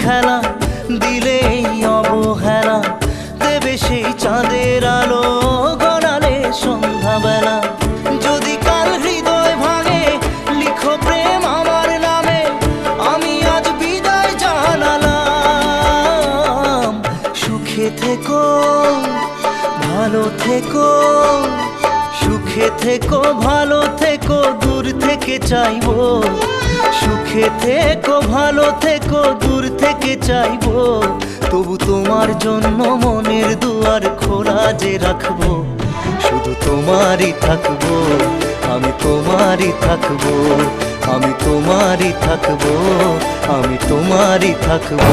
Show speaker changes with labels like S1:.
S1: খেলা, দিলে এই অবহেলা, দেবে সেই চাঁদের আলো গড়ালে সন্ধ্যাবেলা। যদি কাল হৃদয় ভাঙে লিখো প্রেম আমার নামে, আমি আজ বিদায় জানালাম। সুখে থেকো, ভালো থেকো, সুখে থেকো, ভালো থেকো, দূর থেকে চাইবো। সুখে থেকো, ভালো থেকো, দূর থেকে চাইবো। তবু তোমার জন্য মনের দুয়ার খোলা যে রাখবো। শুধু তোমারই থাকবো, আমি তোমারই থাকবো, আমি তোমারই থাকবো, আমি তোমারই থাকবো।